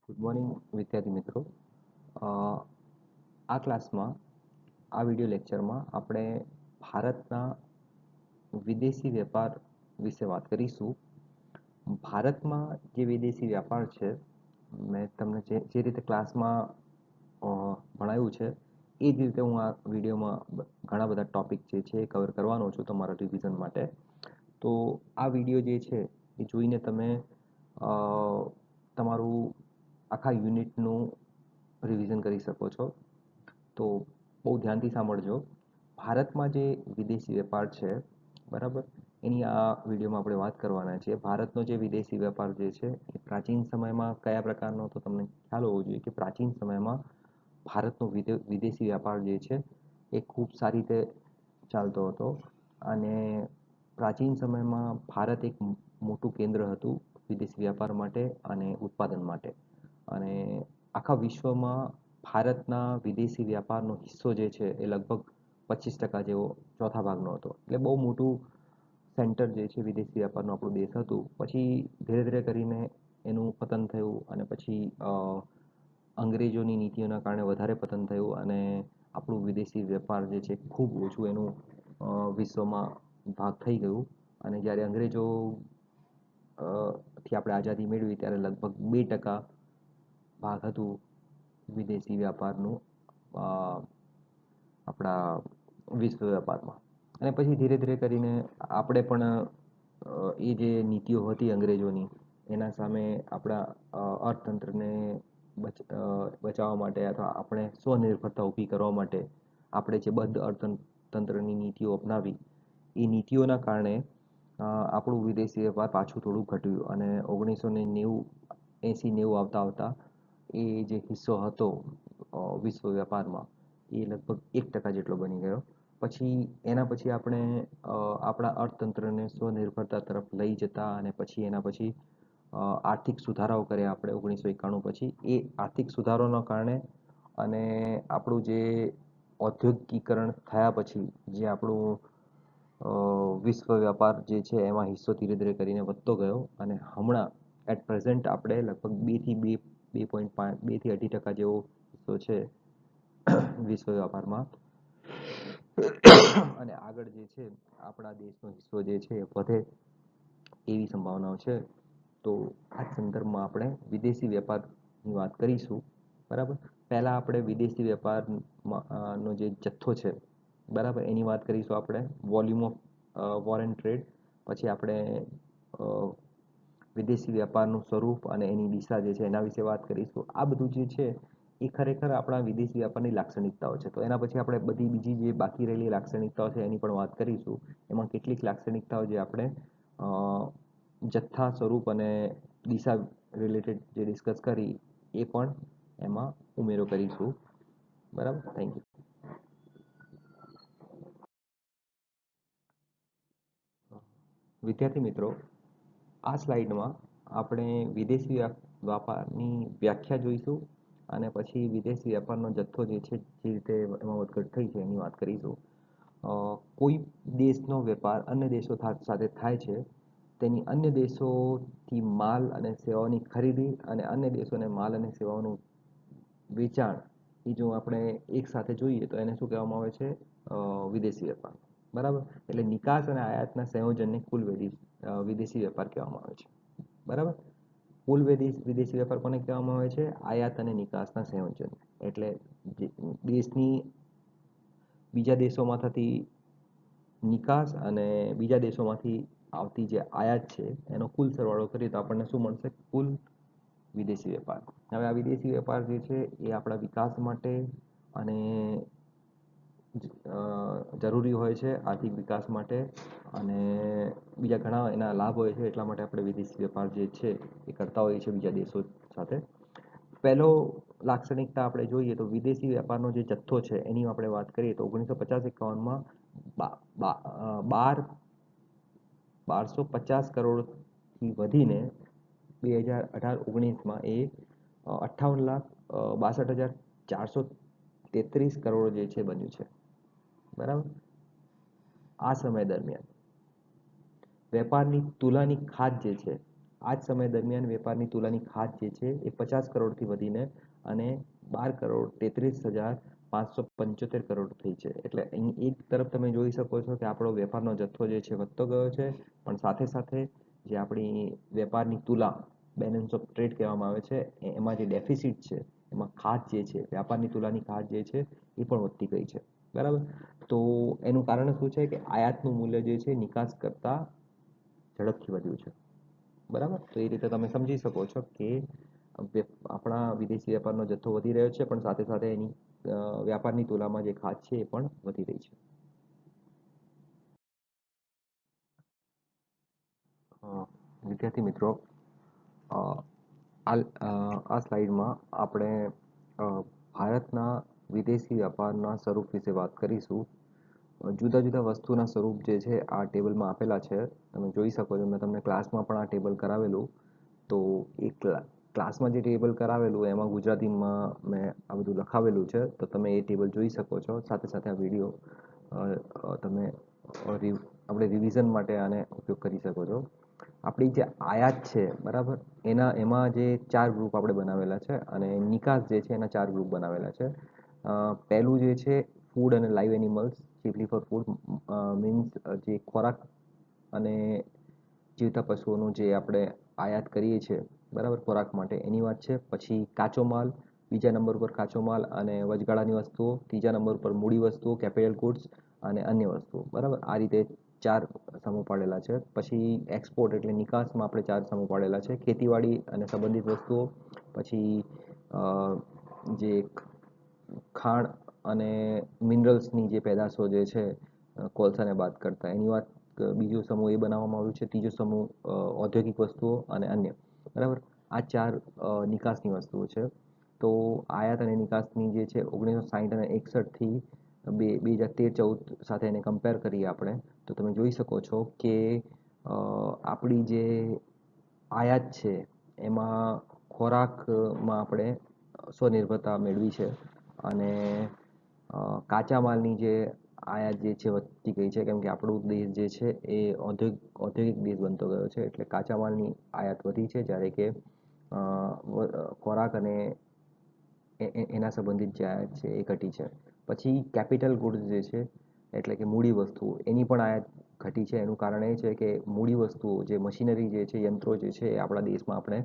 Good morning વિદ્યાર્થી મિત્રો. આ ક્લાસમાં આ વિડિયો લેક્ચરમાં આપણે ભારતના વિદેશી વેપાર વિશે વાત કરીશું. ભારતમાં જે વિદેશી વ્યાપાર છે, મેં તમને જે રીતે ક્લાસમાં ભણાવ્યું છે એ જ રીતે હું આ વિડીયોમાં ઘણા બધા ટોપિક જે છે એ કવર કરવાનો છું તમારા રિવિઝન માટે. તો આ વિડીયો જે છે એ જોઈને તમે તમારું આખા યુનિટનું રિવિઝન કરી શકો છો. તો બહુ ધ્યાનથી સાંભળજો. ભારતમાં જે વિદેશી વેપાર છે, બરાબર, એની આ વિડીયોમાં આપણે વાત કરવાના છીએ. ભારતનો જે વિદેશી વેપાર જે છે એ પ્રાચીન સમયમાં કયા પ્રકારનો, તો તમને ખ્યાલ હોવો જોઈએ કે પ્રાચીન સમયમાં ભારતનો વિદેશી વ્યાપાર જે છે એ ખૂબ સારી રીતે ચાલતો હતો. અને પ્રાચીન સમયમાં ભારત એક મોટું કેન્દ્ર હતું વિદેશી વ્યાપાર માટે અને ઉત્પાદન માટે. અને આખા વિશ્વમાં ભારતના વિદેશી વ્યાપારનો હિસ્સો જે છે એ લગભગ 25% જેવો, ચોથા ભાગનો હતો. એટલે બહુ મોટું સેન્ટર જે છે વિદેશી વ્યાપારનું આપણું દેશ હતું. પછી ધીરે ધીરે કરીને એનું પતન થયું અને પછી અંગ્રેજોની નીતિઓના કારણે વધારે પતન થયું અને આપણું વિદેશી વેપાર જે છે ખૂબ ઓછું એનું વિશ્વમાં ભાગ થઈ ગયું. અને જ્યારે અંગ્રેજો થી આપણે આઝાદી મેળવી ત્યારે લગભગ 2% ભાગ હતું વિદેશી વ્યાપારનું આપણા વિશ્વ વેપારમાં. અને પછી ધીરે ધીરે કરીને આપણે પણ એ જે નીતિઓ હતી અંગ્રેજોની, એના સામે આપણા અર્થતંત્રને બચાવવા માટે અથવા આપણે સ્વનિર્ભરતા ઊભી કરવા માટે આપણે જે બંધ અર્થતંત્રની નીતિઓ અપનાવી, એ નીતિઓના કારણે આપણું વિદેશી વેપાર પાછું થોડું ઘટ્યું અને 1980-90 આવતા એ જે હિસ્સો હતો વિશ્વ વેપારમાં એ લગભગ 1% જેટલો બની ગયો. પછી એના પછી આપણે આપણા અર્થતંત્રને સ્વનિર્ભરતા તરફ લઈ જતા અને પછી એના પછી આર્થિક સુધારાઓ કર્યા આપણે 1991 પછી. એ આર્થિક સુધારાઓના કારણે અને આપણું જે ઔદ્યોગિકરણ થયા પછી જે આપણું વિશ્વ વ્યાપાર જે છે એમાં હિસ્સો ધીરે ધીરે કરીને વધતો ગયો અને હમણાં એટ પ્રેઝન્ટ આપણે લગભગ 2-2.5-2-2.5% જેવો હિસ્સો છે વિશ્વ વ્યાપારમાં. અને આગળ જે છે આપણા દેશનો હિસ્સો જે છે એ વધે એવી સંભાવનાઓ છે. તો આ સંદર્ભમાં આપણે વિદેશી વેપારની વાત કરીશું, બરાબર. પહેલા આપણે વિદેશી વેપારનો જે જથ્થો છે, બરાબર, એની વાત કરીશું આપણે. Volume of foreign trade. પછી આપણે વિદેશી વ્યાપારનું સ્વરૂપ અને એની દિશા જે છે એના વિશે વાત કરીશું. આ બધું જે છે એ ખરેખર આપણા વિદેશી વ્યાપારની લાક્ષણિકતાઓ છે. તો એના પછી આપણે બધી બીજી જે બાકી રહેલી લાક્ષણિકતાઓ છે એની પણ વાત કરીશું. એમાં કેટલીક લાક્ષણિકતાઓ જે આપણે જથ્થા, સ્વરૂપ અને દિશા રિલેટેડ જે ડિસ્કસ કરી એ પણ એમાં ઉમેરો કરીશું, બરાબર. Thank you. વિદ્યાર્થી મિત્રો, આ સ્લાઇડમાં આપણે વિદેશી વ્યાપારની વ્યાખ્યા જોઈશું અને પછી વિદેશી વ્યાપારનો જથ્થો જે છે જે રીતે એમાં વધઘટ થઈ છે એની વાત કરીશું. કોઈ દેશનો વેપાર અન્ય દેશો સાથે થાય છે, તેની અન્ય દેશોથી માલ અને સેવાઓની ખરીદી અને અન્ય દેશોને માલ અને સેવાઓનું વેચાણ, એ જો આપણે એક સાથે જોઈએ તો એને શું કહેવામાં આવે છે? વિદેશી વેપાર, બરાબર. એટલે નિકાસ અને આયાતના સંયોજનને કુલ વિદેશી વેપાર કહેવામાં આવે છે, બરાબર. કુલ વિદેશી વેપાર કોને કહેવામાં આવે છે? આયાત અને નિકાસના સંયોજન. એટલે દેશની બીજા દેશોમાં થતી નિકાસ અને બીજા દેશોમાંથી આવતી જે આયાત છે એનો કુલ સરવાળો કરીએ તો આપણને શું મળશે? કુલ વિદેશી વેપાર. હવે આ વિદેશી વેપાર જે છે એ આપણા વિકાસ માટે અને જરૂરી હોય છે, આર્થિક વિકાસ માટે અને બીજા ઘણા એના લાભ હોય છે. એટલા માટે આપણે વિદેશી વેપાર જે છે એ કરતા હોઈએ છીએ બીજા દેશો સાથે. પહેલો લાક્ષણિકતા આપણે જોઈએ તો વિદેશી વેપારનો જે જથ્થો છે એની આપણે વાત કરીએ તો 1950-51માં 1250 કરોડથી વધીને 2018-19માં એ 58,62,433 કરોડ જે છે બન્યું છે, બરાબર. આ સમય દરમિયાન વેપારની તુલાની ખાત જે છે આ જ સમય દરમિયાન વેપારની તુલાની ખાધ જે છે એ 50 કરોડથી વધીને અને 12,33,575 કરોડ થઈ છે. એટલે અહીં એક તરફ તમે જોઈ શકો છો કે આપણો વેપારનો જથ્થો જે છે વધતો ગયો છે, પણ સાથે સાથે જે આપણી વેપારની તુલા, બેલેન્સ ઓફ ટ્રેડ કહેવામાં આવે છે, એમાં જે ડેફિસિટ છે, એમાં ખાધ જે છે, વ્યાપારની તુલાની ખાધ જે છે એ પણ વધતી ગઈ છે. બરાબર. તો એનું કારણ શું છે કે આયાતનું મૂલ્ય જે છે નિકાસ કરતા ઝડપથી વધ્યું છે. બરાબર. તો એ રીતે તમે સમજી શકો છો કે આપણા વિદેશી વેપારનો જથ્થો વધી રહ્યો છે, પણ સાથે સાથે એની વ્યાપારની તુલામાં જે ખાધ છે એ પણ વધી રહી છે. વિદ્યાર્થી મિત્રો, આ સ્લાઇડમાં આપણે ભારતના વિદેશી વ્યાપારના સ્વરૂપ વિશે વાત કરીશું. જુદા જુદા વસ્તુના સ્વરૂપ જે છે આ ટેબલમાં આપેલા છે. તમે જોઈ શકો છો, મેં તમને ક્લાસમાં પણ આ ટેબલ કરાવેલું. તો એ ક્લાસમાં જે ટેબલ કરાવેલું એમાં ગુજરાતીમાં મેં આ બધું લખાવેલું છે, તો તમે એ ટેબલ જોઈ શકો છો. સાથે સાથે આ વિડીયો તમે આપણે રિવિઝન માટે આને ઉપયોગ કરી શકો છો. આપણી જે આયાત છે, બરાબર, એમાં જે 4 ગ્રુપ આપણે બનાવેલા છે અને નિકાસ જે છે એના 4 ગ્રુપ બનાવેલા છે. પહેલું જે છે ફૂડ અને live animals, chiefly for food, means જે ખોરાક અને જીવતા પશુઓનું જે આપણે આયાત કરીએ છીએ, બરાબર, ખોરાક માટે, એની વાત છે. પછી કાચો માલ, બીજા નંબર પર કાચો માલ અને વચગાળાની વસ્તુઓ, ત્રીજા નંબર પર મૂડી વસ્તુઓ, કેપિટલ ગુડ્સ અને અન્ય વસ્તુઓ. બરાબર, આ રીતે 4 સમૂહ પાડેલા છે. પછી એક્સપોર્ટ એટલે નિકાસમાં આપણે 4 સમૂહ પાડેલા છે. ખેતીવાડી અને સંબંધિત વસ્તુઓ, પછી જે ખાણ અને મિનરલ્સની જે પેદાશો જે છે કોલસાને બાદ કરતા, એની વાત, બીજો સમૂહ એ બનાવવામાં આવ્યું છે. ત્રીજો સમૂહ ઔદ્યોગિક વસ્તુઓ અને અન્ય. બરાબર, આ 4 નિકાસની વસ્તુઓ છે. તો આયાત અને નિકાસની જે છે 1960 અને 61થી 2013-14 સાથે એને કમ્પેર કરીએ આપણે, તો તમે જોઈ શકો છો કે આપણી જે આયાત છે એમાં ખોરાકમાં આપણે સ્વનિર્ભરતા મેળવી છે અને કાચા માલની જે આયાત જે છે વધતી ગઈ છે, કેમ કે આપણો દેશ જે છે એ ઔદ્યોગિક દેશ બનતો ગયો છે. એટલે કાચા માલની આયાત વધી છે, જ્યારે કે ખોરાક અને એના સંબંધિત જે આયાત છે એ ઘટી છે. પછી કેપિટલ ગુડ્સ જે છે, એટલે કે મૂડી વસ્તુઓ, એની પણ આયાત ઘટી છે. એનું કારણ એ છે કે મૂડી વસ્તુઓ, જે મશીનરી જે છે, યંત્રો જે છે, એ આપણા દેશમાં આપણે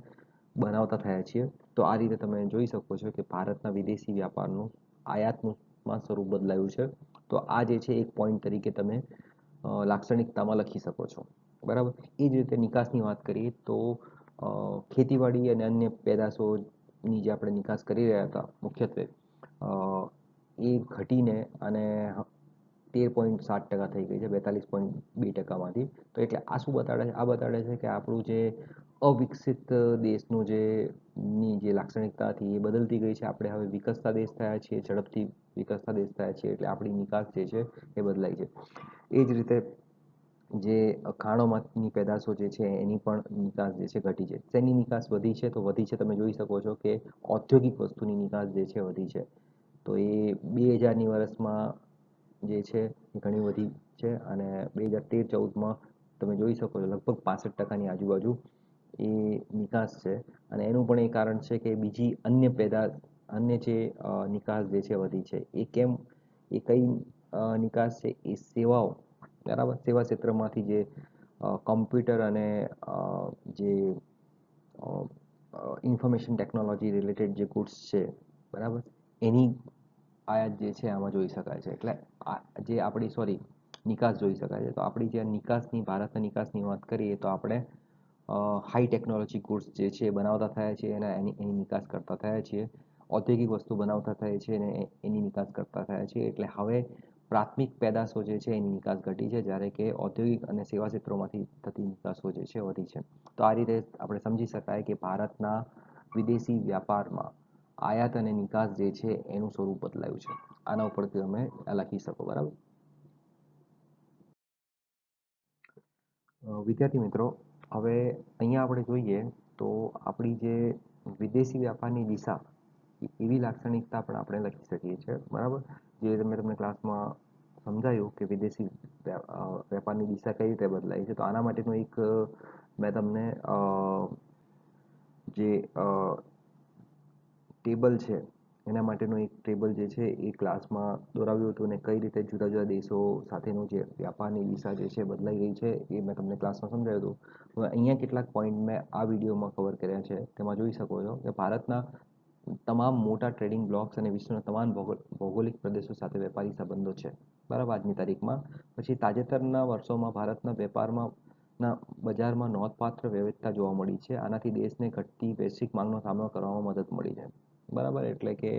બનાવતા થયા છીએ. તો આ રીતે તમે જોઈ શકો છો કે ભારતના વિદેશી વ્યાપારનું આયાતનું સ્વરૂપ બદલાયું છે. તો આ જે છે એક પોઈન્ટ તરીકે તમે લાક્ષણિકતામાં લખી શકો છો. બરાબર. એ જ રીતે નિકાસની વાત કરીએ તો ખેતીવાડી અને અન્ય પેદાશોની જે આપણે નિકાસ કરી રહ્યા હતા મુખ્યત્વે, એ ઘટીને અને 13.7% થઈ ગઈ છે 42.2%માંથી. તો એટલે આ શું બતાડે છે? આ બતાડે છે કે આપણું જે અવિકસિત દેશનું જે લાક્ષણિકતા હતી એ બદલતી ગઈ છે. આપણે હવે વિકસતા દેશ થયા છીએ, ઝડપથી વિકસતા દેશ થયા છીએ, એટલે આપણી નિકાસ જે છે એ બદલાય છે. એ જ રીતે જે ખાણોમાંની પેદાશો જે છે એની પણ નિકાસ જે છે ઘટી છે. શેની નિકાસ વધી છે? તો વધી છે, તમે જોઈ શકો છો કે ઔદ્યોગિક વસ્તુની નિકાસ જે છે વધી છે. તો એ 2000ની વર્ષમાં જે છે એ ઘણી વધી છે અને 2013-14માં તમે જોઈ શકો છો લગભગ 65%ની આજુબાજુ એ નિકાસ છે. અને એનું પણ એ કારણ છે કે બીજી અન્ય જે નિકાસ જે છે વધી છે. એ કેમ? એ કઈ નિકાસ છે? એ સેવાઓ, બરાબર, સેવા ક્ષેત્રમાંથી જે કમ્પ્યુટર અને જે ઇન્ફોર્મેશન ટેકનોલોજી રિલેટેડ જે ગુડ્સ છે, બરાબર, એની આયાત જે છે આમાં જોઈ શકાય છે. એટલે જે આપણી નિકાસ જોઈ શકાય છે. તો આપણી જે નિકાસની, ભારતના નિકાસની વાત કરીએ તો આપણે હાઈ ટેકનોલોજી ગુડ્સ જે છે એ બનાવતા થયા છીએ અને એની નિકાસ કરતા થયા છીએ. ઔદ્યોગિક વસ્તુ બનાવતા થયા છીએ અને એની નિકાસ કરતા થયા છીએ. એટલે હવે પ્રાથમિક પેદાશો જે છે એની નિકાસ ઘટી છે, જ્યારે કે ઔદ્યોગિક અને સેવા ક્ષેત્રોમાંથી થતી નિકાસો જે છે વધી છે. તો આ રીતે આપણે સમજી શકાય કે ભારતના વિદેશી વ્યાપારમાં આયાત અને નિકાસ જે છે એનું સ્વરૂપ બદલાયું છે. આના ઉપરથી તમે લખી શકો. બરાબર. વિદ્યાર્થી મિત્રો, હવે અહીંયા આપણે જોઈએ તો આપણી જે વિદેશી વ્યાપારની દિશા, એવી લાક્ષણિકતા પણ આપણે લખી શકીએ છીએ. બરાબર. જે તમને ક્લાસમાં સમજાયું કે વિદેશી વેપારની દિશા કઈ રીતે બદલાય છે. તો આના માટેનું એક મેં તમને જે ટેબલ છે એના માટેનું એક ટેબલ જે છે એ ક્લાસમાં દોરાવ્યું હતું, અને કઈ રીતે જુદા જુદા દેશો સાથેનું જે વ્યાપારની દિશા જે છે બદલાઈ ગઈ છે એ મેં તમને ક્લાસમાં સમજાવ્યું હતું. હવે અહીંયા કેટલાક પોઈન્ટ મેં આ વિડીયોમાં કવર કર્યા છે. તેમાં જોઈ શકો છો કે ભારતના તમામ મોટા ટ્રેડિંગ બ્લોક્સ અને વિશ્વના તમામ ભૌગોલિક પ્રદેશો સાથે વેપારી સંબંધો છે, બરાબર, આજની તારીખમાં. પછી તાજેતરના વર્ષોમાં ભારતના વેપારમાં બજારમાં નોંધપાત્ર વિવિધતા જોવા મળી છે. આનાથી દેશને ઘટતી વૈશ્વિક માંગનો સામનો કરવામાં મદદ મળી છે, બરાબર. એટલે કે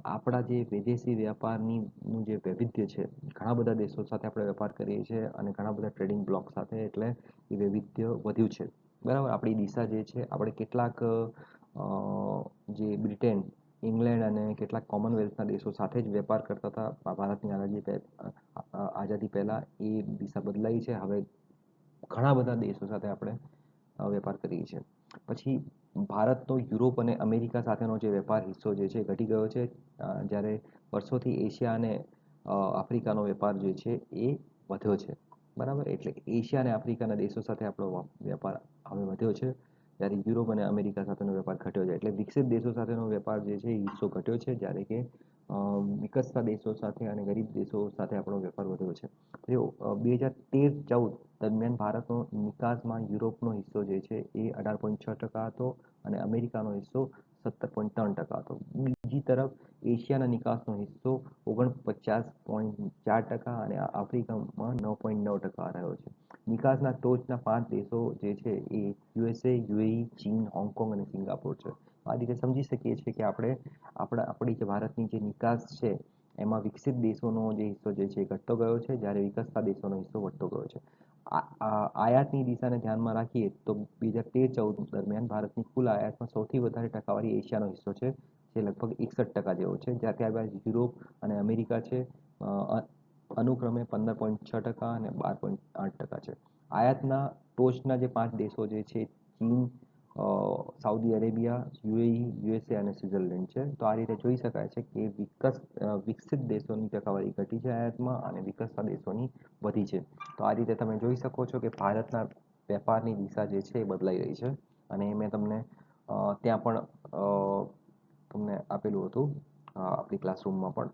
આપણા જે વિદેશી વ્યાપારનું જે વૈવિધ્ય છે, ઘણા બધા દેશો સાથે આપણે વેપાર કરીએ છીએ અને ઘણા બધા ટ્રેડિંગ બ્લોક સાથે, એટલે એ વૈવિધ્ય વધ્યું છે, બરાબર. આપણી દિશા જે છે, આપણે કેટલાક જે બ્રિટન, ઇંગ્લેન્ડ અને કેટલાક કોમનવેલ્થના દેશો સાથે જ વેપાર કરતા હતા ભારતની આઝાદી પહેલાં. એ દિશા બદલાઈ છે. હવે ઘણા બધા દેશો સાથે આપણે વેપાર કરીએ છીએ. પછી ભારતનો યુરોપ અને અમેરિકા સાથેનો જે વેપાર હિસ્સો જે છે ઘટી ગયો છે, જ્યારે વર્ષોથી એશિયા અને આફ્રિકાનો વેપાર જે છે એ વધ્યો છે, બરાબર. એટલે એશિયા અને આફ્રિકાના દેશો સાથે આપણો વેપાર હવે વધ્યો છે, જ્યારે યુરોપ અને અમેરિકા સાથેનો વેપાર ઘટ્યો છે. એટલે વિકસિત દેશો સાથેનો વેપાર જે છે એ હિસ્સો ઘટ્યો છે, જ્યારે કે વિકસતા દેશો સાથે અને ગરીબ દેશો સાથે આપણો વેપાર વધ્યો છે. 2013-14 દરમિયાન ભારતનો નિકાસમાં યુરોપનો હિસ્સો જે છે એ 18.6% હતો અને અમેરિકાનો હિસ્સો 17.3% હતો. બીજી તરફ એશિયાના નિકાસનો હિસ્સો 49.4% અને આફ્રિકામાં 9.9% રહ્યો છે. નિકાસના ટોચના 5 દેશો જે છે એ USA, UAE, ચીન, હોંગકોંગ અને સિંગાપોર છે. આ રીતે સમજી શકીએ છીએ કે આપણી જે ભારતની જે નિકાસ છે એમાં વિકસિત દેશોનો જે હિસ્સો જે છે એ ઘટતો ગયો છે, જ્યારે વિકસતા દેશોનો હિસ્સો વધતો ગયો છે. આયાતની દિશાને ધ્યાનમાં રાખીએ તો 2013-14 દરમિયાન ભારતની કુલ આયાતમાં સૌથી વધારે ટકાવારી એશિયાનો હિસ્સો છે, જે લગભગ 61% જેવો છે. ત્યારબાદ યુરોપ અને અમેરિકા છે, અનુક્રમે 15.6% અને 12.8% છે. આયાતના ટોચના જે 5 દેશો જે છે ચીન, સાઉદી અરેબિયા, યુએઈ, USA અને સ્વિટ્ઝરલેન્ડ છે. તો આ રીતે જોઈ શકાય છે કે વિકસિત દેશોની ટકાવારી ઘટી છે આયાતમાં અને વિકસતા દેશોની વધી છે. તો આ રીતે તમે જોઈ શકો છો કે ભારતના વેપારની દિશા જે છે એ બદલાઈ રહી છે. અને મેં તમને ત્યાં પણ તમને આપેલું હતું આપણી ક્લાસરૂમમાં પણ.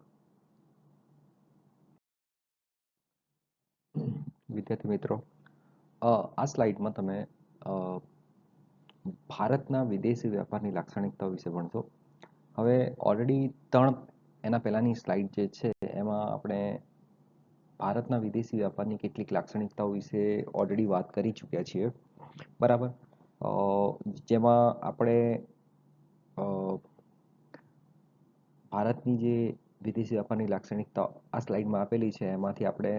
વિદ્યાર્થી મિત્રો, આ સ્લાઇડમાં તમે ભારતના વિદેશી વેપારની લાક્ષણિકતાઓ વિશે ભણશો. હવે ઓલરેડી એના પહેલાંની સ્લાઇડ જે છે એમાં આપણે ભારતના વિદેશી વ્યાપારની કેટલીક લાક્ષણિકતાઓ વિશે ઓલરેડી વાત કરી ચૂક્યા છીએ, બરાબર. જેમાં આપણે ભારતની જે વિદેશી વ્યાપારની લાક્ષણિકતાઓ આ સ્લાઇડમાં આપેલી છે, એમાંથી આપણે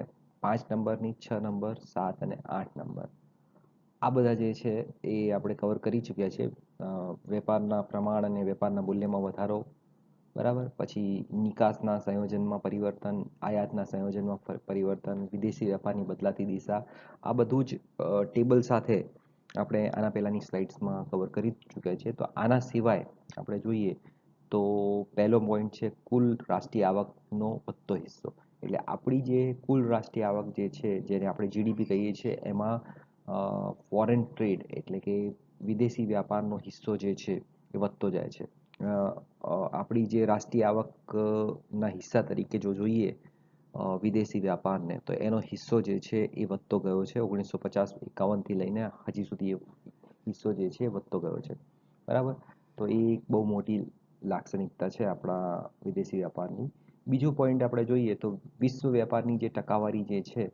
5 નંબરની, 6 નંબર, 7 અને 8 નંબર આ બધા જે છે એ આપણે કવર કરી ચૂક્યા છે. વેપારના પ્રમાણ અને વેપારના મૂલ્યમાં વધારો, બરાબર. પછી નિકાસના સંયોજનમાં પરિવર્તન, આયાતના સંયોજનમાં પરિવર્તન, વિદેશી વેપારની બદલાતી દિશા, આ બધું જ ટેબલ સાથે આપણે આના પહેલાંની સ્લાઇડ્સમાં કવર કરી ચૂક્યા છે. તો આના સિવાય આપણે જોઈએ તો પહેલો પોઈન્ટ છે કુલ રાષ્ટ્રીય આવકનો વધતો હિસ્સો. એટલે આપણી જે કુલ રાષ્ટ્રીય આવક જે છે, જેને આપણે જીડીપી કહીએ છીએ, એમાં ફોરેન ટ્રેડ એટલે કે વિદેશી વ્યાપારનો હિસ્સો જે છે એ વધતો જાય છે. આપણી જે રાષ્ટ્રીય આવકના હિસ્સા તરીકે જો જોઈએ વિદેશી વ્યાપારને, તો એનો હિસ્સો જે છે એ વધતો ગયો છે. 1950-51થી લઈને હજી સુધી હિસ્સો જે છે એ વધતો ગયો છે, બરાબર. તો એ એક બહુ મોટી લાક્ષણિકતા છે આપણા વિદેશી વ્યાપારની. બીજું પોઈન્ટ આપણે જોઈએ તો વિશ્વ વ્યાપારની જે ટકાવારી જે છે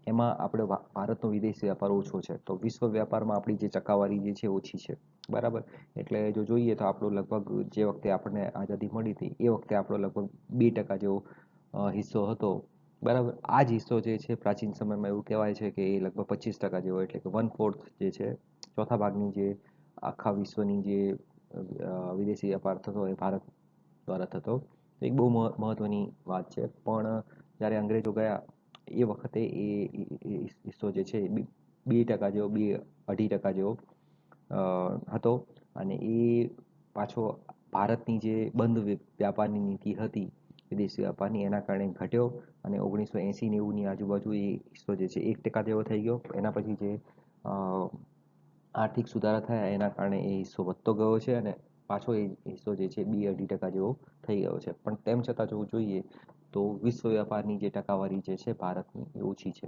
એમાં આપણે ભારતનો વિદેશી વ્યાપાર ઓછો છે, તો વિશ્વ વ્યાપારમાં આપણી જે ટકાવારી જે છે ઓછી છે, બરાબર. એટલે જો જોઈએ તો આપણો લગભગ જે વખતે આપણને આઝાદી મળી હતી એ વખતે આપણો લગભગ 2% જેવો હિસ્સો હતો, બરાબર. આ જ હિસ્સો જે છે પ્રાચીન સમયમાં એવું કહેવાય છે કે એ લગભગ 25% જેવો, એટલે કે 1/4 જે છે, ચોથા ભાગની જે આખા વિશ્વની જે વિદેશી વેપાર થતો એ ભારત દ્વારા થતો. એક બહુ મહત્વની વાત છે. પણ જ્યારે અંગ્રેજો ગયા એ વખતે એ હિસ્સો જે છે 2% જેવો, 2-2.5% જેવો હતો. અને એ પાછો ભારતની જે બંધ વ્યાપારની નીતિ હતી વિદેશી વ્યાપારની, એના કારણે ઘટ્યો અને 1980-90ની આજુબાજુ એ હિસ્સો જે છે 1% જેવો થઈ ગયો. એના પછી જે આર્થિક સુધારા થયા એના કારણે એ હિસ્સો વધતો ગયો છે અને પાછો એ હિસ્સો જે છે 2-2.5% જેવો થઈ ગયો છે. પણ તેમ છતાં જોવું જોઈએ તો વિશ્વ વ્યાપારની જે ટકાવારી જે છે ભારતની એ ઓછી છે,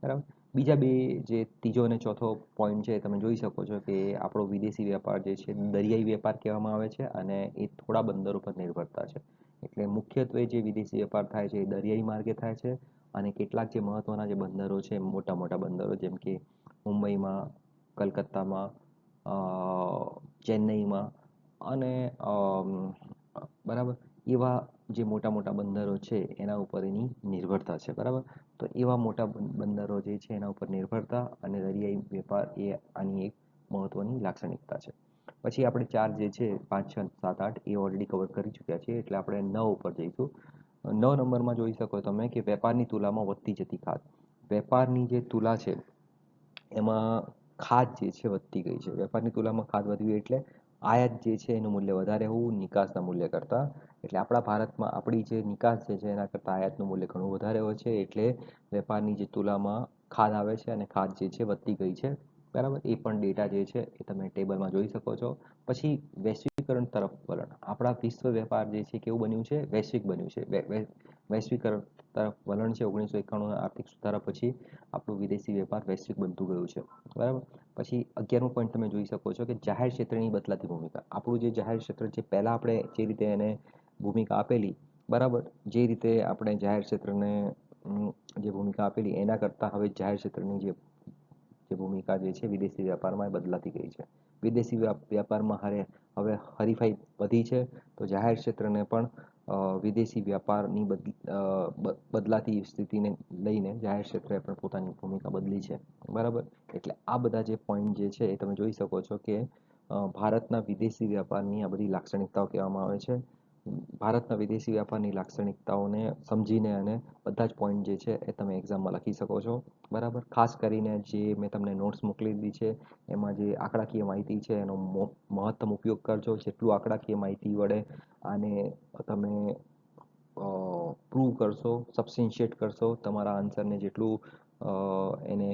બરાબર. બીજા બે જે ત્રીજો અને ચોથો પોઈન્ટ છે તમે જોઈ શકો છો કે આપણો વિદેશી વેપાર જે છે દરિયાઈ વેપાર કહેવામાં આવે છે અને એ થોડા બંદરો પર નિર્ભરતા છે. એટલે મુખ્યત્વે જે વિદેશી વેપાર થાય છે એ દરિયાઈ માર્ગે થાય છે અને કેટલાક જે મહત્વના જે બંદરો છે મોટા મોટા બંદરો જેમ કે મુંબઈમાં, કલકત્તામાં, ચેન્નઈમાં અને બરાબર એવા જે મોટા મોટા બંદરો છે એના ઉપર એની નિર્ભરતા છે, બરાબર. તો એવા મોટા બંદરો જે છે એના ઉપર નિર્ભરતા અને દરિયાઈ વેપાર એ આની એક મહત્વની લાક્ષણિકતા છે. પછી આપણે 4 જે છે 5, 6, 7, 8 એ ઓલરેડી કવર કરી ચૂક્યા છીએ એટલે આપણે 9 ઉપર જઈશું. 9 નંબરમાં જોઈ શકો તમે કે વેપારની તુલામાં વધતી જતી ખાધ. વેપારની જે તુલા છે એમાં ખાધ જે છે વધતી ગઈ છે. વેપારની તુલામાં ખાધ વધવી એટલે આયાત જે છે એનું મૂલ્ય વધારે હોવું નિકાસના મૂલ્ય કરતાં. એટલે આપણા ભારતમાં આપણી જે નિકાસ જે છે એના કરતાં આયાતનું મૂલ્ય ઘણું વધારે હોય છે એટલે વેપારની જે તુલામાં ખાધ આવે છે અને ખાધ જે છે વધતી ગઈ છે, બરાબર. એ પણ ડેટા જે છે એ તમે ટેબલમાં જોઈ શકો છો. પછી વૈશ્વિકરણ તરફ વલણ. આપણા વિશ્વ વેપાર જે છે કેવું બન્યું છે? વૈશ્વિક બન્યું છે. વૈશ્વિકરણ તરફ વલણ છે 1991 આર્થિક સુધારા પછી આપણું વિદેશી વેપાર વૈશ્વિક બનતું ગયું છે, બરાબર. પછી 11મો પોઈન્ટ તમે જોઈ શકો છો કે જાહેર ક્ષેત્રની બદલાતી ભૂમિકા. આપણું જે જાહેર ક્ષેત્ર છે પહેલા આપણે જે રીતે એને ભૂમિકા આપેલી, બરાબર, જે રીતે આપણે જાહેર ક્ષેત્રને જે ભૂમિકા આપેલી એના કરતાં હવે જાહેર ક્ષેત્રની જે ભૂમિકા જે છે વિદેશી વેપારમાં એ બદલાતી ગઈ છે. વિદેશી વ્યાપારમાં હવે હરીફાઈ વધી છે તો જાહેર ક્ષેત્રને પણ વિદેશી વ્યાપારની બદલાતી સ્થિતિને લઈને જાહેર ક્ષેત્રે પણ પોતાની ભૂમિકા બદલી છે, બરાબર. એટલે આ બધા જે પોઈન્ટ જે છે એ તમે જોઈ શકો છો કે ભારતના વિદેશી વ્યાપારની આ બધી લાક્ષણિકતાઓ કહેવામાં આવે છે. ભારતના વિદેશી વ્યાપારની લાક્ષણિકતાઓને સમજીને અને બધા જ પોઈન્ટ જે છે એ તમે એક્ઝામમાં લખી શકો છો, બરાબર. ખાસ કરીને જે મેં તમને નોટ્સ મોકલી દીધી છે એમાં જે આંકડાકીય માહિતી છે એનો મહત્તમ ઉપયોગ કરજો. જેટલું આંકડાકીય માહિતી વડે આને તમે પ્રૂવ કરશો, સબસ્ટેન્શિએટ કરશો, તમારા આન્સરને જેટલું એને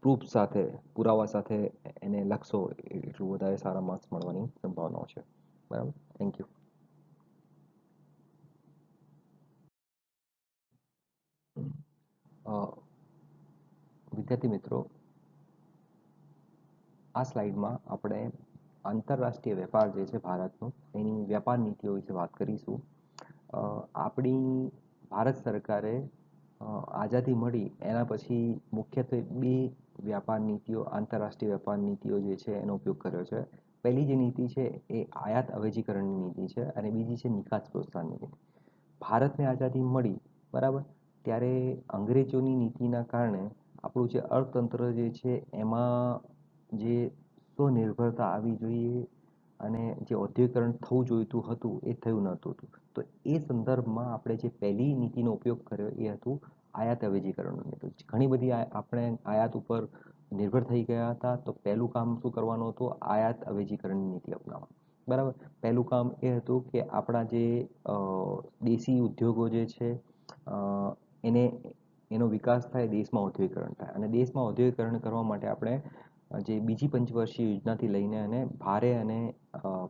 પ્રૂફ સાથે, પુરાવા સાથે એને લખશો એટલું વધારે સારા માર્ક્સ મળવાની સંભાવનાઓ છે, બરાબર. Thank you. વિદ્યાર્થી મિત્રો, આ સ્લાઇડમાં આપણે આંતરરાષ્ટ્રીય વેપાર જે છે ભારતનો એની વ્યાપાર નીતિઓ વિશે વાત કરીશું. આપણી ભારત સરકારે આઝાદી મળી એના પછી મુખ્યત્વે બે વ્યાપાર નીતિઓ, આંતરરાષ્ટ્રીય વેપાર નીતિઓ જે છે એનો ઉપયોગ કર્યો છે. પહેલી જે નીતિ છે એ આયાત અવેજીકરણની નીતિ છે અને બીજી છે નિકાસ પ્રોત્સાહન નીતિ. ભારતને આઝાદી મળી, બરાબર, ત્યારે અંગ્રેજોની નીતિના કારણે આપણું જે અર્થતંત્ર જે છે એમાં જે સ્વનિર્ભરતા આવી જોઈએ અને જે ઔદ્યોગિકરણ થવું જોઈતું હતું એ થયું નહોતું. તો એ સંદર્ભમાં આપણે જે પહેલી નીતિનો ઉપયોગ કર્યો એ હતું આયાત અવેજીકરણની નીતિ. ઘણી બધી આપણે આયાત ઉપર નિર્ભર થઈ ગયા હતા તો પહેલું કામ શું કરવાનું હતું? આયાત અવેજીકરણની નીતિ અપનાવવા, બરાબર. પહેલું કામ એ હતું કે આપણા જે દેશી ઉદ્યોગો જે છે એને એનો વિકાસ થાય, દેશમાં ઔદ્યોગિકરણ થાય અને દેશમાં ઔદ્યોગિકરણ કરવા માટે આપણે જે બીજી પંચવર્ષીય યોજનાથી લઈને અને ભારે અને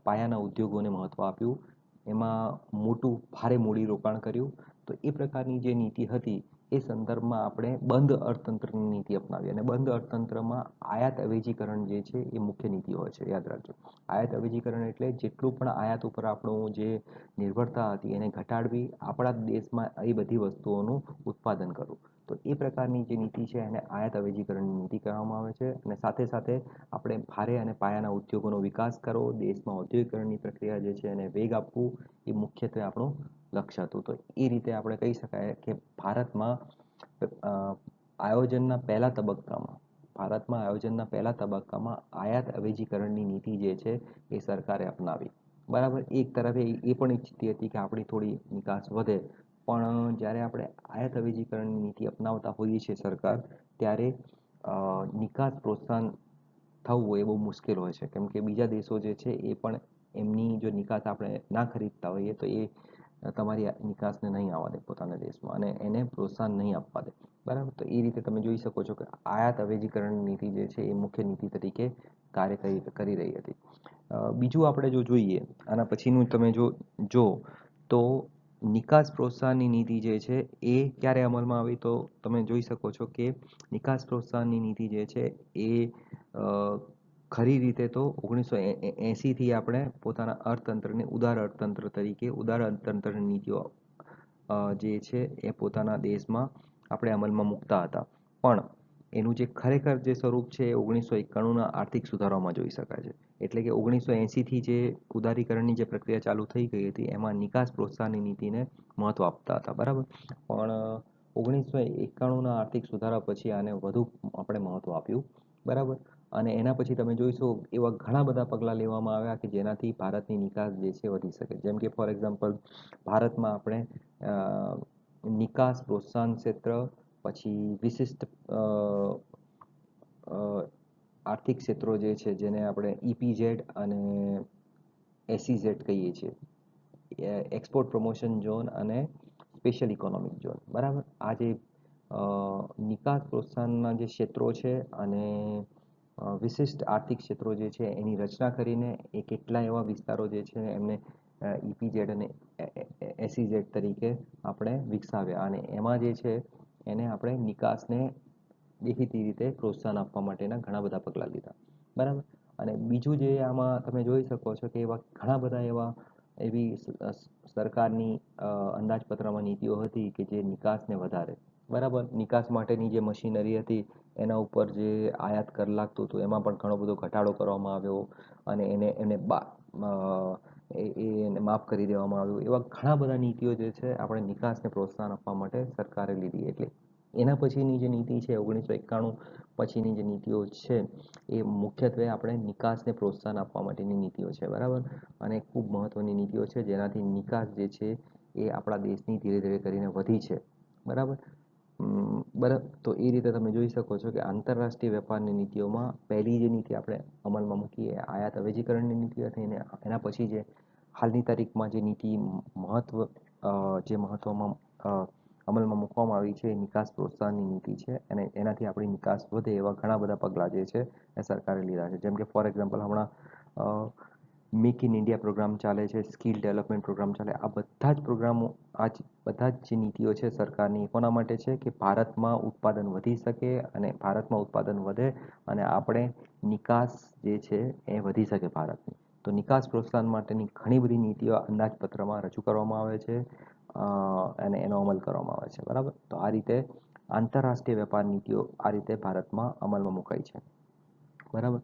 પાયાના ઉદ્યોગોને મહત્વ આપ્યું. એમાં મોટું ભારે મૂડીરોકાણ કર્યું. તો એ પ્રકારની જે નીતિ હતી એ સંદર્ભમાં આપણે બંધ અર્થતંત્રની નીતિ અપનાવી અને બંધ અર્થતંત્રમાં આયાત અવેજીકરણ જે છે એ મુખ્ય નીતિ હોય છે, યાદ રાખજો. આયાત અવેજીકરણ એટલે જેટલું પણ આયાત ઉપર આપણું જે નિર્ભરતા હતી એને ઘટાડવી, આપણા દેશમાં એ બધી વસ્તુઓનું ઉત્પાદન કરવું. તો એ પ્રકારની જે નીતિ છે એને આયાત અવેજીકરણની નીતિ કહેવામાં આવે છે અને સાથે સાથે આપણે ભારે અને પાયાના ઉદ્યોગોનો વિકાસ કરવો, દેશમાં ઔદ્યોગિકરણની પ્રક્રિયા જે છે એને વેગ આપવું, એ મુખ્યત્વે આપણું લક્ષ્ય હતું. તો એ રીતે આપણે કહી શકાય કે આયોજનના પહેલા તબક્કામાં આયોજનના પહેલા તબક્કામાં આયાત અવેજીકરણની નીતિ જે છે એ સરકારે અપનાવી, બરાબર. એક તરફે એ પણ ઈચ્છતી હતી કે આપણી થોડી નિકાસ વધે, પણ જ્યારે આપણે આયાત અવેજીકરણની નીતિ અપનાવતા હોઈએ છીએ સરકાર, ત્યારે નિકાસ પ્રોત્સાહન થવું એ બહુ મુશ્કેલ હોય છે કેમ કે બીજા દેશો જે છે એ પણ એમની જો નિકાસ આપણે ના ખરીદતા હોઈએ તો એ તમારી નિકાસને નહીં આવવા દે પોતાના દેશમાં અને એને પ્રોત્સાહન નહીં આપવા દે. બરાબર. તો એ રીતે તમે જોઈ શકો છો કે આયાત અવેજીકરણ નીતિ જે છે એ મુખ્ય નીતિ તરીકે કાર્ય કરી રહી હતી. બીજું આપણે જો જોઈએ આના પછીનું તમે જો તો નિકાસ પ્રોત્સાહનની નીતિ જે છે એ ક્યારે અમલમાં આવી, તો તમે જોઈ શકો છો કે નિકાસ પ્રોત્સાહનની નીતિ જે છે એ ખરી રીતે તો 1980થી આપણે પોતાના અર્થતંત્રને ઉદાર અર્થતંત્ર તરીકે ઉદાર અર્થતંત્રની નીતિઓ જે છે એ પોતાના દેશમાં આપણે અમલમાં મૂકતા હતા. પણ એનું જે ખરેખર જે સ્વરૂપ છે એ 1991ના આર્થિક સુધારામાં જોઈ શકાય છે. એટલે કે 1980થી જે ઉદારીકરણની જે પ્રક્રિયા ચાલુ થઈ ગઈ હતી એમાં નિકાસ પ્રોત્સાહનની નીતિને મહત્વ આપતા હતા. બરાબર. પણ 1991ના આર્થિક સુધારા પછી આને વધુ આપણે મહત્વ આપ્યું. બરાબર. અને એના પછી તમે જોઈશું એવા ઘણા બધા પગલાં લેવામાં આવ્યા કે જેનાથી ભારતની નિકાસ જે છે વધી શકે. જેમ કે ફોર એક્ઝામ્પલ ભારતમાં આપણે નિકાસ પ્રોત્સાહન ક્ષેત્ર, પછી વિશિષ્ટ આર્થિક ક્ષેત્રો જે છે જેને આપણે ઇપીઝેડ અને એસઈઝેડ કહીએ છીએ, એક્સપોર્ટ પ્રમોશન ઝોન અને સ્પેશિયલ ઇકોનોમિક ઝોન. બરાબર. આ જે નિકાસ પ્રોત્સાહનના જે ક્ષેત્રો છે અને વિશિષ્ટ આર્થિક ક્ષેત્રો જે છે એની રચના કરીને એ કેટલા એવા વિસ્તારો જે છે એમને ઇપીઝેડ અને એસઈઝેડ તરીકે આપણે વિકસાવ્યા અને એમાં જે છે એને આપણે નિકાસને દેખીતી રીતે પ્રોત્સાહન આપવા માટેના ઘણા બધા પગલાં લીધા. બરાબર. અને બીજું જે આમાં તમે જોઈ શકો છો કે એવા ઘણા બધા એવી સરકારની અંદાજપત્રમાં નીતિઓ હતી કે જે નિકાસને વધારે. બરાબર. નિકાસ માટેની જે મશીનરી હતી એના ઉપર જે આયાત કર લાગતું હતું એમાં પણ ઘણો બધો ઘટાડો કરવામાં આવ્યો અને એને માફ કરી દેવામાં આવ્યું. એવા ઘણા બધા નીતિઓ જે છે આપણે નિકાસને પ્રોત્સાહન આપવા માટે સરકારે લીધી. એટલે એના પછીની જે નીતિ છે 1991 પછીની જે નીતિઓ છે એ મુખ્યત્વે આપણે નિકાસને પ્રોત્સાહન આપવા માટેની નીતિઓ છે. બરાબર. અને ખૂબ મહત્વની નીતિઓ છે જેનાથી નિકાસ જે છે એ આપણા દેશની ધીરે ધીરે કરીને વધી છે. બરાબર. તો એ રીતે તમે જોઈ શકો છો કે આંતરરાષ્ટ્રીય વેપારની નીતિઓમાં પહેલી જે નીતિ આપણે અમલમાં મૂકી એ આયાત અવેજીકરણની નીતિ હતી અને એના પછી જે હાલની તારીખમાં જે નીતિ મહત્વમાં અમલમાં મૂકવામાં આવી છે એ નિકાસ પ્રોત્સાહનની નીતિ છે અને એનાથી આપણી નિકાસ વધે એવા ઘણા બધા પગલાં જે છે એ સરકારે લીધા છે. જેમ કે ફોર એક્ઝામ્પલ હમણાં મેક ઇન ઇન્ડિયા પ્રોગ્રામ ચાલે છે, સ્કિલ ડેવલપમેન્ટ પ્રોગ્રામ ચાલે. આ બધા જ પ્રોગ્રામો બધા જ જે નીતિઓ છે સરકારની કોના માટે છે કે ભારતમાં ઉત્પાદન વધી શકે અને ભારતમાં ઉત્પાદન વધે અને આપણે નિકાસ જે છે એ વધી શકે ભારતની. તો નિકાસ પ્રોત્સાહન માટેની ઘણી બધી નીતિઓ અંદાજપત્રમાં રજૂ કરવામાં આવે છે અને એનો અમલ કરવામાં આવે છે. બરાબર. તો આ રીતે આંતરરાષ્ટ્રીય વેપાર નીતિઓ આ રીતે ભારતમાં અમલમાં મુકાઈ છે. બરાબર.